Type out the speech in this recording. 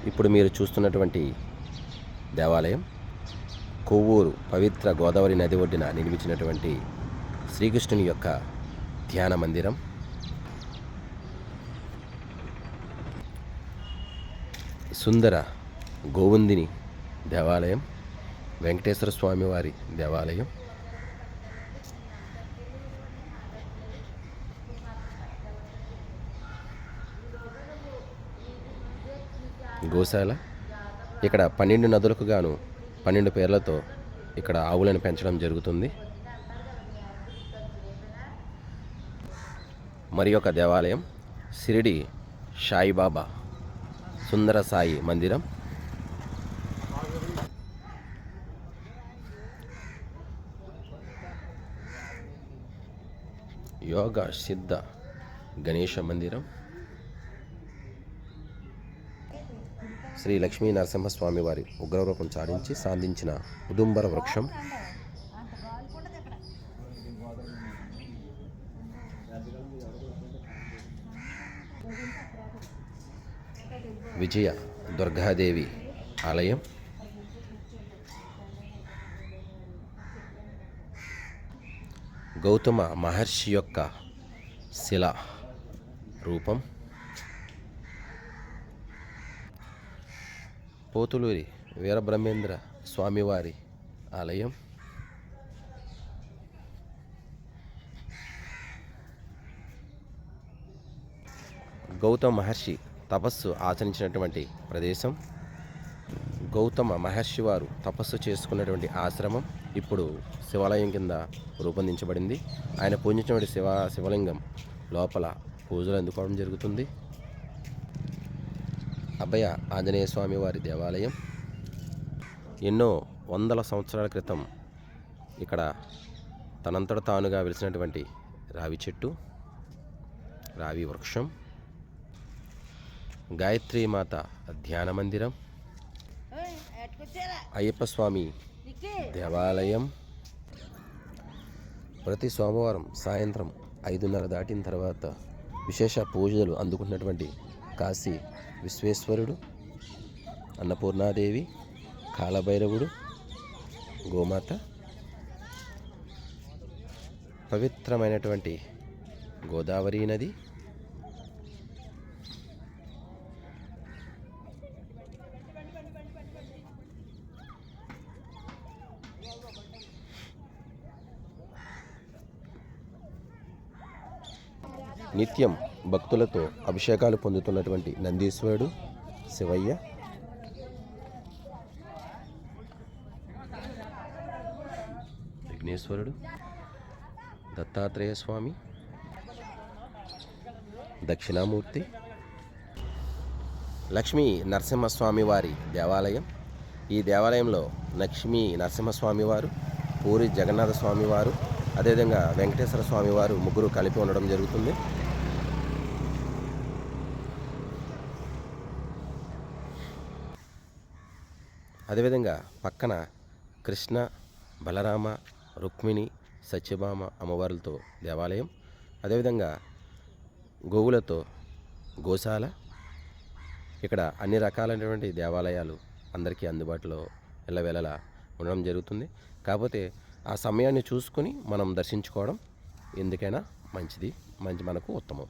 ఇప్పుడు మీరు చూస్తున్నటువంటి దేవాలయం కొవ్వూరు పవిత్ర గోదావరి నది ఒడ్డున నిర్మించినటువంటి శ్రీకృష్ణుని యొక్క ధ్యాన మందిరం. సుందర గోవిందిని దేవాలయం, వెంకటేశ్వర స్వామి వారి దేవాలయం, గోశాల. ఇక్కడ 12 నదులకు గాను 12 పేర్లతో ఇక్కడ ఆవులను పెంచడం జరుగుతుంది. మరి ఒక దేవాలయం షిరిడి సాయిబాబా సుందర సాయి మందిరం. యోగ సిద్ధ గణేష మందిరం. శ్రీ లక్ష్మీ నరసింహస్వామి వారి ఉగ్రరూపం చాలించి సాధించిన ఉదుంబర వృక్షం. విజయ దుర్గాదేవి ఆలయం. గౌతమ మహర్షి యొక్క శిలా రూపం. పోతులూరి వీరబ్రహ్మేంద్ర స్వామివారి ఆలయం. గౌతమ మహర్షి తపస్సు ఆచరించినటువంటి ప్రదేశం. గౌతమ మహర్షి వారు తపస్సు చేసుకున్నటువంటి ఆశ్రమం ఇప్పుడు శివాలయం కింద రూపొందించబడింది. ఆయన పూజించినటువంటి శివలింగం లోపల పూజలు అందుకోవడం జరుగుతుంది. అభయ ఆంజనేయ స్వామి వారి దేవాలయం. ఎన్నో వందల సంవత్సరాల క్రితం ఇక్కడ తనంతట తానుగా వెలిసినటువంటి రావి చెట్టు, రావి వృక్షం. గాయత్రీ మాత ధ్యాన మందిరం. అయ్యప్ప స్వామి దేవాలయం. ప్రతి సోమవారం సాయంత్రం 5:30 దాటిన తర్వాత విశేష పూజలు అందుకుంటున్నటువంటి కాశీ విశ్వేశ్వరుడు, అన్నపూర్ణాదేవి, కాలభైరవుడు, గోమాత, పవిత్రమైనటువంటి గోదావరి నది, నిత్యం భక్తులతో అభిషేకాలు పొందుతున్నటువంటి నందీశ్వరుడు, శివయ్య, విఘ్నేశ్వరుడు, దత్తాత్రేయ స్వామి, దక్షిణామూర్తి, లక్ష్మీ నరసింహస్వామి వారి దేవాలయం. ఈ దేవాలయంలో లక్ష్మీ నరసింహస్వామి వారు, పూరి జగన్నాథ స్వామి వారు, అదేవిధంగా వెంకటేశ్వర స్వామి వారు ముగ్గురు కలిపి ఉండడం జరుగుతుంది. అదేవిధంగా పక్కన కృష్ణ, బలరామ, రుక్మిణి, సత్యభామ అమ్మవార్లతో దేవాలయం. అదేవిధంగా గోవులతో గోశాల. ఇక్కడ అన్ని రకాలైనటువంటి దేవాలయాలు అందరికీ అందుబాటులో ఎల్లవేళలా ఉండడం జరుగుతుంది. కాకపోతే ఆ సమయాన్ని చూసుకుని మనం దర్శించుకోవడం ఎందుకైనా మనకు ఉత్తమం.